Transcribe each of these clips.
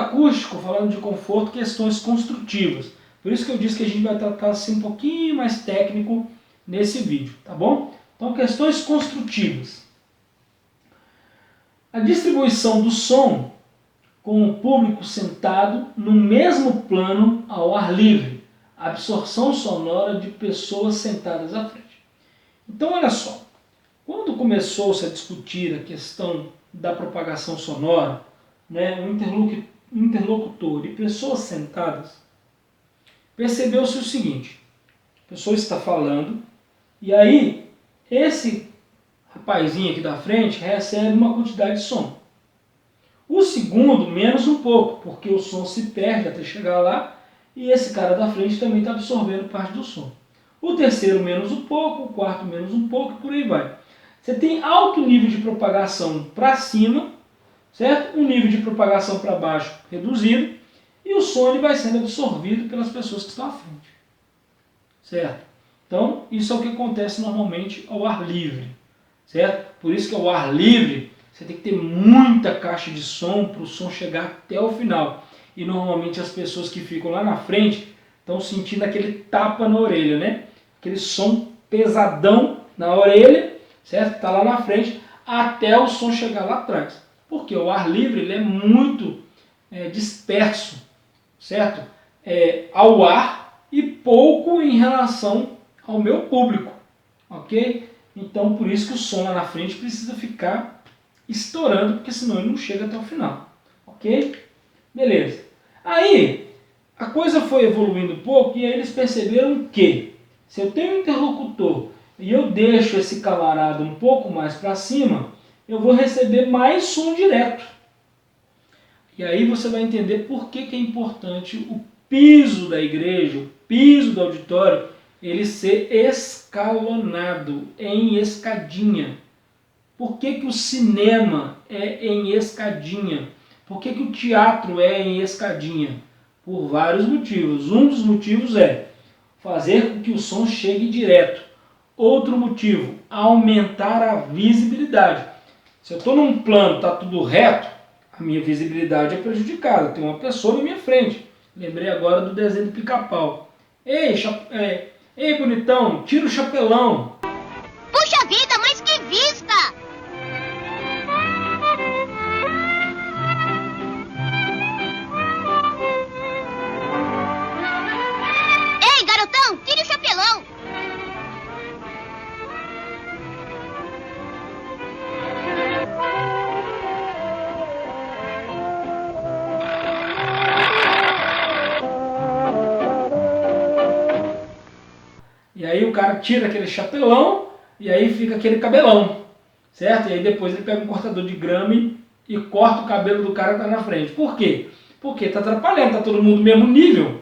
acústico, falando de conforto, questões construtivas. Por isso que eu disse que a gente vai tratar assim um pouquinho mais técnico nesse vídeo, tá bom? Então, questões construtivas. A distribuição do som com o público sentado no mesmo plano ao ar livre. A absorção sonora de pessoas sentadas à frente. Então, olha só. Quando começou-se a discutir a questão da propagação sonora, né, um interlocutor e pessoas sentadas, percebeu-se o seguinte: a pessoa está falando e aí esse rapazinho aqui da frente recebe uma quantidade de som. O segundo, menos um pouco, porque o som se perde até chegar lá e esse cara da frente também está absorvendo parte do som. O terceiro, menos um pouco, o quarto, menos um pouco e por aí vai. Você tem alto nível de propagação para cima, certo? Um nível de propagação para baixo reduzido e o som ele vai sendo absorvido pelas pessoas que estão à frente, certo? Então, isso é o que acontece normalmente ao ar livre, certo? Por isso que ao ar livre você tem que ter muita caixa de som para o som chegar até o final. E normalmente as pessoas que ficam lá na frente estão sentindo aquele tapa na orelha, né? Aquele som pesadão na orelha, certo? Está lá na frente até o som chegar lá atrás. Porque o ar livre ele é muito disperso, certo? Ao ar e pouco em relação ao meu público, ok? Então por isso que o som lá na frente precisa ficar estourando, porque senão ele não chega até o final, ok? Beleza. Aí a coisa foi evoluindo um pouco e aí eles perceberam que se eu tenho um interlocutor e eu deixo esse camarada um pouco mais para cima, eu vou receber mais som direto. E aí você vai entender por que é importante o piso da igreja, o piso do auditório, ele ser escalonado, em escadinha. Por que o cinema é em escadinha? Por que o teatro é em escadinha? Por vários motivos. Um dos motivos é fazer com que o som chegue direto. Outro motivo, aumentar a visibilidade. Se eu estou num plano, está tudo reto, a minha visibilidade é prejudicada. Tem uma pessoa na minha frente. Lembrei agora do desenho do Pica-Pau. Ei, bonitão, tira o chapelão. Puxa vida, mas que vista! Ei, garotão, tire o chapelão! E aí o cara tira aquele chapelão e aí fica aquele cabelão, certo? E aí depois ele pega um cortador de grama e corta o cabelo do cara que está na frente. Por quê? Porque está atrapalhando, está todo mundo no mesmo nível,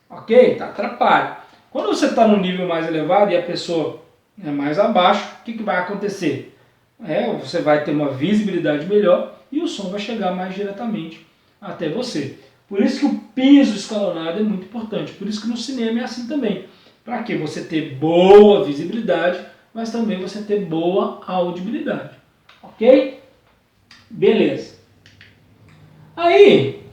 ok? Está atrapalhando. Quando você está num nível mais elevado e a pessoa é mais abaixo, o que vai acontecer? Você vai ter uma visibilidade melhor e o som vai chegar mais diretamente até você. Por isso que o piso escalonado é muito importante. Por isso que no cinema é assim também. Para que você ter boa visibilidade, mas também você ter boa audibilidade. Ok? Beleza. Aí,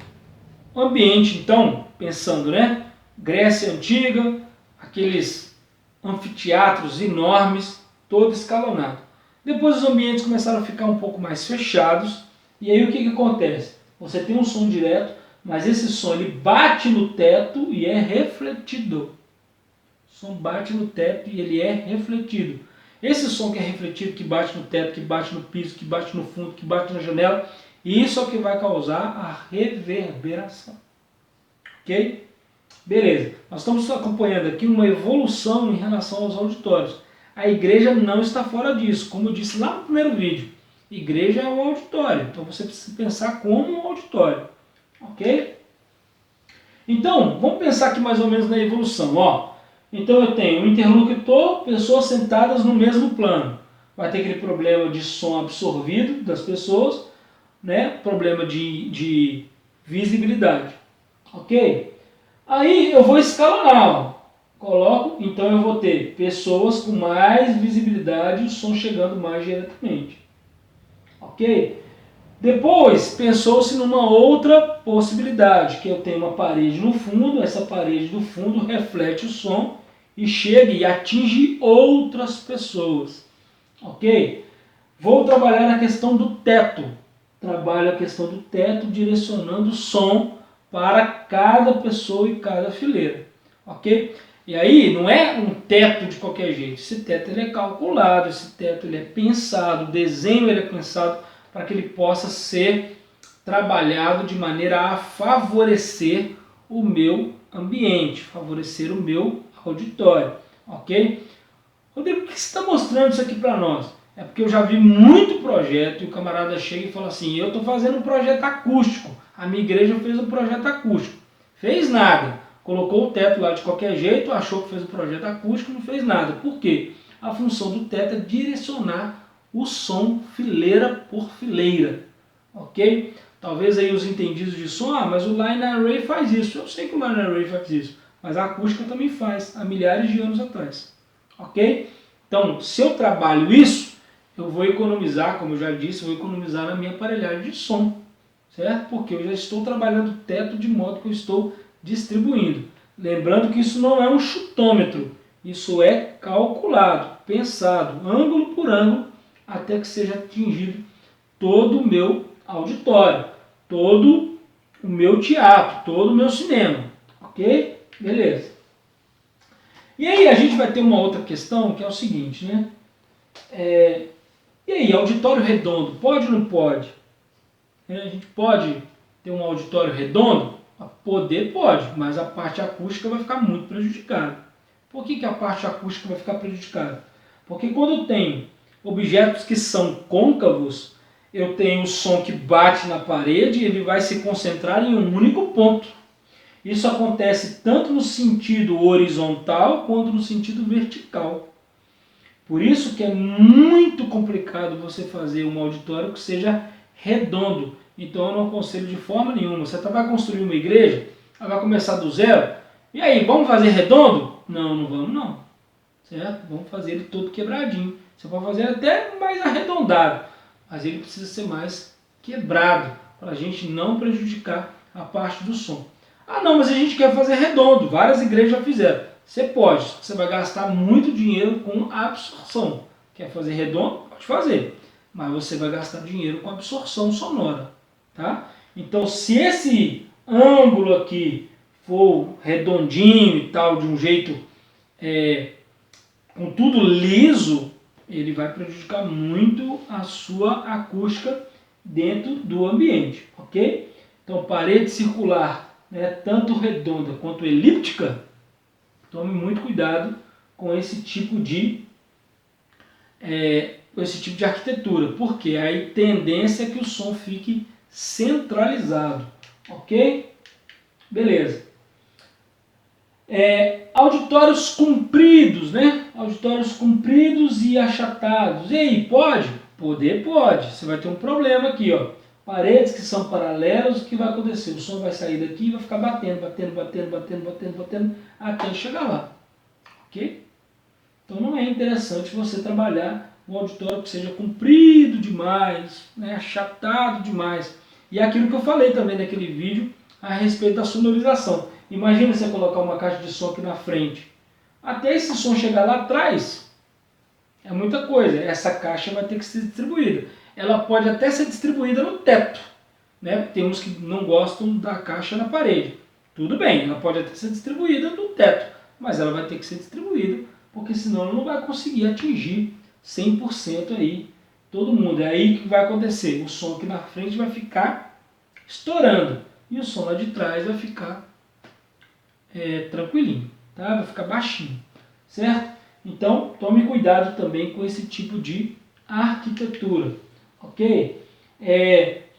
o ambiente, então, pensando, né? Grécia Antiga, aqueles anfiteatros enormes, todo escalonado. Depois os ambientes começaram a ficar um pouco mais fechados, e aí o que acontece? Você tem um som direto, mas esse som ele bate no teto e é refletido. O som bate no teto e ele é refletido. Esse som que é refletido, que bate no teto, que bate no piso, que bate no fundo, que bate na janela, isso é o que vai causar a reverberação. Ok? Beleza. Nós estamos acompanhando aqui uma evolução em relação aos auditórios. A igreja não está fora disso. Como eu disse lá no primeiro vídeo, igreja é um auditório. Então você precisa pensar como um auditório. Ok? Então, vamos pensar aqui mais ou menos na evolução. Então eu tenho um interlocutor, pessoas sentadas no mesmo plano. Vai ter aquele problema de som absorvido das pessoas, né? Problema de visibilidade. Ok? Aí eu vou escalonar. Então eu vou ter pessoas com mais visibilidade e o som chegando mais diretamente. Ok? Depois, pensou-se numa outra possibilidade, que eu tenho uma parede no fundo, essa parede do fundo reflete o som e chega e atinge outras pessoas. Ok? Vou trabalhar na questão do teto. Trabalho a questão do teto direcionando o som para cada pessoa e cada fileira. Ok? E aí não é um teto de qualquer jeito. Esse teto ele é calculado, esse teto ele é pensado, o desenho ele é pensado para que ele possa ser trabalhado de maneira a favorecer o meu ambiente, favorecer o meu auditório. Ok? Rodrigo, por que você está mostrando isso aqui para nós? É porque eu já vi muito projeto e o camarada chega e fala assim, eu estou fazendo um projeto acústico, a minha igreja fez um projeto acústico. Fez nada, colocou o teto lá de qualquer jeito, achou que fez um projeto acústico, não fez nada. Por quê? A função do teto é direcionar o som fileira por fileira, ok? Talvez aí os entendidos de som, mas o Line Array faz isso. Eu sei que o Line Array faz isso, mas a acústica também faz, há milhares de anos atrás. Ok? Então, se eu trabalho isso, eu vou economizar, como eu já disse, eu vou economizar na minha aparelhagem de som, certo? Porque eu já estou trabalhando o teto de modo que eu estou distribuindo. Lembrando que isso não é um chutômetro, isso é calculado, pensado, ângulo por ângulo, até que seja atingido todo o meu auditório, todo o meu teatro, todo o meu cinema. Ok? Beleza. E aí a gente vai ter uma outra questão que é o seguinte, né? E aí, auditório redondo, pode ou não pode? A gente pode ter um auditório redondo? Poder pode, mas a parte acústica vai ficar muito prejudicada. Por que a parte acústica vai ficar prejudicada? Porque quando eu tenho objetos que são côncavos, eu tenho o som que bate na parede e ele vai se concentrar em um único ponto. Isso acontece tanto no sentido horizontal quanto no sentido vertical. Por isso que é muito complicado você fazer um auditório que seja redondo. Então eu não aconselho de forma nenhuma. Você vai construir uma igreja, ela vai começar do zero. E aí, vamos fazer redondo? Não, não vamos não. Certo? Vamos fazer ele todo quebradinho. Você pode fazer até mais arredondado, mas ele precisa ser mais quebrado, para a gente não prejudicar a parte do som. Ah não, mas a gente quer fazer redondo, várias igrejas já fizeram. Você pode, você vai gastar muito dinheiro com absorção. Quer fazer redondo? Pode fazer, mas você vai gastar dinheiro com absorção sonora. Tá? Então se esse ângulo aqui for redondinho e tal, de um jeito com tudo liso, ele vai prejudicar muito a sua acústica dentro do ambiente, ok? Então parede circular, né, tanto redonda quanto elíptica, tome muito cuidado com esse tipo de arquitetura, porque aí tendência é que o som fique centralizado, ok? Beleza. Auditórios compridos, né? Auditórios compridos e achatados. E aí, pode? Poder pode. Você vai ter um problema aqui, ó. Paredes que são paralelas, o que vai acontecer? O som vai sair daqui e vai ficar batendo, até chegar lá. Ok? Então não é interessante você trabalhar um auditório que seja comprido demais, né? Achatado demais. E é aquilo que eu falei também naquele vídeo a respeito da sonorização. Imagina você colocar uma caixa de som aqui na frente. Até esse som chegar lá atrás, é muita coisa. Essa caixa vai ter que ser distribuída. Ela pode até ser distribuída no teto, né? Tem uns que não gostam da caixa na parede. Tudo bem, ela pode até ser distribuída no teto, mas ela vai ter que ser distribuída, porque senão ela não vai conseguir atingir 100% aí todo mundo. É aí que vai acontecer. O som aqui na frente vai ficar estourando e o som lá de trás vai ficar tranquilinho, tá? Vai ficar baixinho, certo? Então tome cuidado também com esse tipo de arquitetura, ok?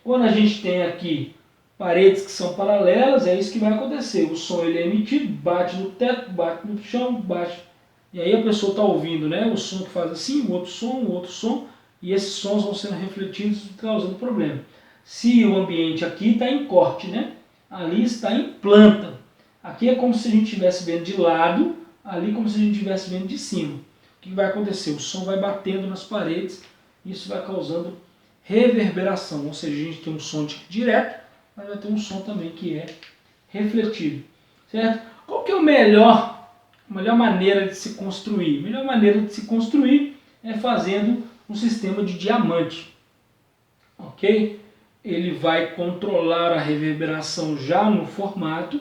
Quando a gente tem aqui paredes que são paralelas, é isso que vai acontecer. O som ele é emitido, bate no teto, bate no chão, bate. E aí a pessoa está ouvindo, né? O som que faz assim, o outro som, e esses sons vão sendo refletidos, causando problema. Se o ambiente aqui está em corte, né? Ali está em planta. Aqui é como se a gente estivesse vendo de lado, ali como se a gente estivesse vendo de cima. O que vai acontecer? O som vai batendo nas paredes, isso vai causando reverberação, ou seja, a gente tem um som direto, mas vai ter um som também que é refletido, certo? Qual que é a melhor maneira de se construir? A melhor maneira de se construir é fazendo um sistema de diamante, ok? Ele vai controlar a reverberação já no formato,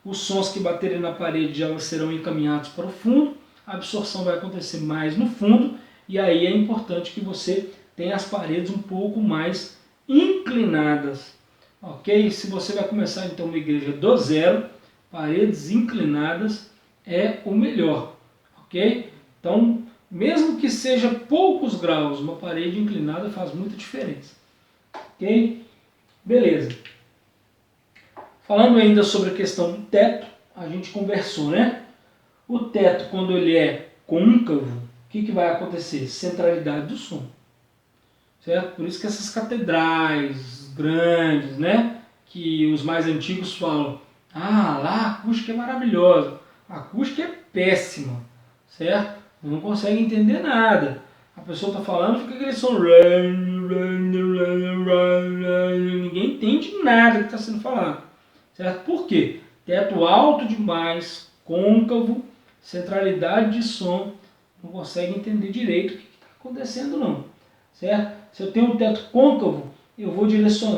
os sons que baterem na parede já serão encaminhados para o fundo, a absorção vai acontecer mais no fundo, e aí é importante que você tenha as paredes um pouco mais inclinadas, ok? Se você vai começar então uma igreja do zero, paredes inclinadas é o melhor, ok? Então, mesmo que seja poucos graus, uma parede inclinada faz muita diferença, ok? Beleza. Falando ainda sobre a questão do teto, a gente conversou, né? O teto, quando ele é côncavo, o que vai acontecer? Centralidade do som, certo? Por isso que essas catedrais grandes, né? Que os mais antigos falam, lá a acústica é maravilhosa, a acústica é péssima, certo? Não consegue entender nada. A pessoa está falando, fica aquele som, ninguém entende nada que está sendo falado, certo? Por quê? Teto alto demais, côncavo, centralidade de som, não consegue entender direito o que está acontecendo não, certo? Se eu tenho um teto côncavo, eu vou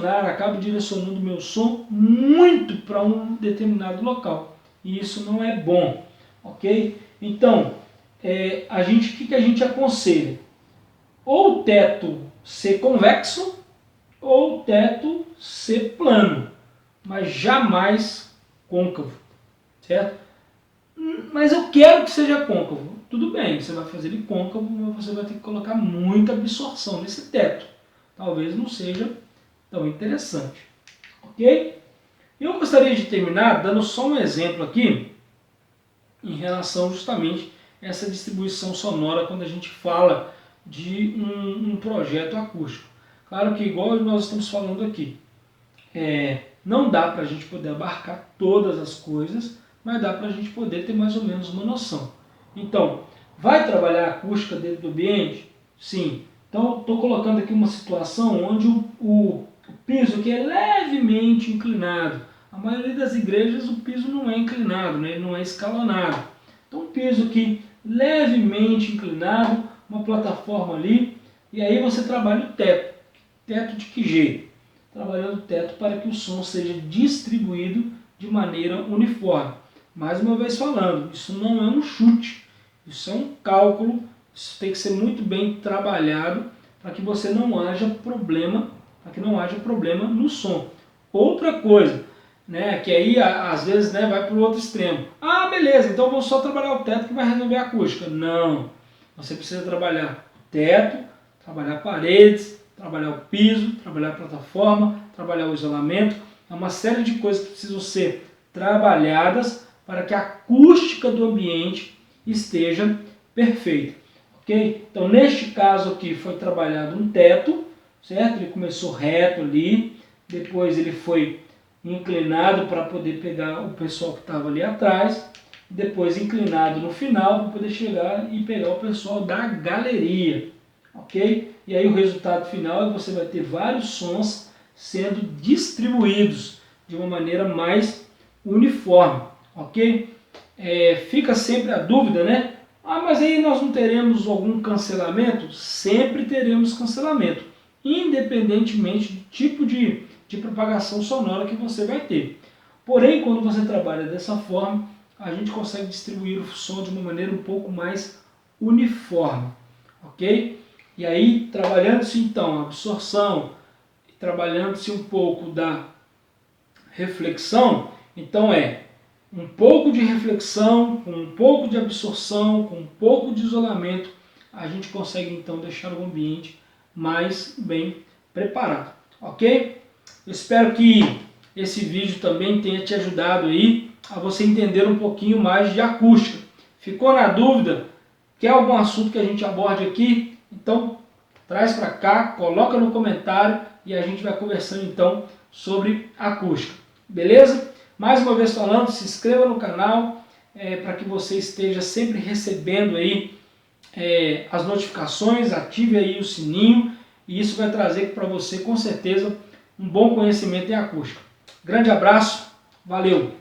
acabo direcionando o meu som muito para um determinado local, e isso não é bom, ok? Então, o que a gente aconselha? Ou o teto ser convexo, ou o teto ser plano, mas jamais côncavo, certo? Mas eu quero que seja côncavo. Tudo bem, você vai fazer ele côncavo, mas você vai ter que colocar muita absorção nesse teto. Talvez não seja tão interessante, ok? Eu gostaria de terminar dando só um exemplo aqui em relação justamente a essa distribuição sonora quando a gente fala de um projeto acústico. Claro que igual nós estamos falando aqui, não dá para a gente poder abarcar todas as coisas, mas dá para a gente poder ter mais ou menos uma noção. Então, vai trabalhar a acústica dentro do ambiente? Sim. Então, estou colocando aqui uma situação onde o piso que é levemente inclinado. A maioria das igrejas o piso não é inclinado, né? Ele não é escalonado. Então, um piso aqui levemente inclinado, uma plataforma ali, e aí você trabalha o teto. Teto de que jeito? Trabalhando o teto para que o som seja distribuído de maneira uniforme. Mais uma vez falando, isso não é um chute, isso é um cálculo, isso tem que ser muito bem trabalhado para que você não haja problema, no som. Outra coisa, né, que aí às vezes, né, vai para o outro extremo. Beleza, então eu vou só trabalhar o teto que vai resolver a acústica. Não, você precisa trabalhar o teto, trabalhar paredes, trabalhar o piso, trabalhar a plataforma, trabalhar o isolamento. É uma série de coisas que precisam ser trabalhadas para que a acústica do ambiente esteja perfeita, ok? Então, neste caso aqui foi trabalhado um teto, certo? Ele começou reto ali, depois ele foi inclinado para poder pegar o pessoal que estava ali atrás, depois inclinado no final para poder chegar e pegar o pessoal da galeria, ok? E aí o resultado final é que você vai ter vários sons sendo distribuídos de uma maneira mais uniforme, ok? Fica sempre a dúvida, né? Mas aí nós não teremos algum cancelamento? Sempre teremos cancelamento, independentemente do tipo de propagação sonora que você vai ter. Porém, quando você trabalha dessa forma, a gente consegue distribuir o som de uma maneira um pouco mais uniforme, ok? E aí, trabalhando-se então a absorção, trabalhando-se um pouco da reflexão, então um pouco de reflexão, com um pouco de absorção, com um pouco de isolamento, a gente consegue então deixar o ambiente mais bem preparado, ok? Eu espero que esse vídeo também tenha te ajudado aí a você entender um pouquinho mais de acústica. Ficou na dúvida? Quer algum assunto que a gente aborde aqui? Então traz para cá, coloca no comentário e a gente vai conversando então sobre acústica. Beleza? Mais uma vez falando, se inscreva no canal para que você esteja sempre recebendo aí as notificações, ative aí o sininho e isso vai trazer para você, com certeza, um bom conhecimento em acústica. Grande abraço, valeu!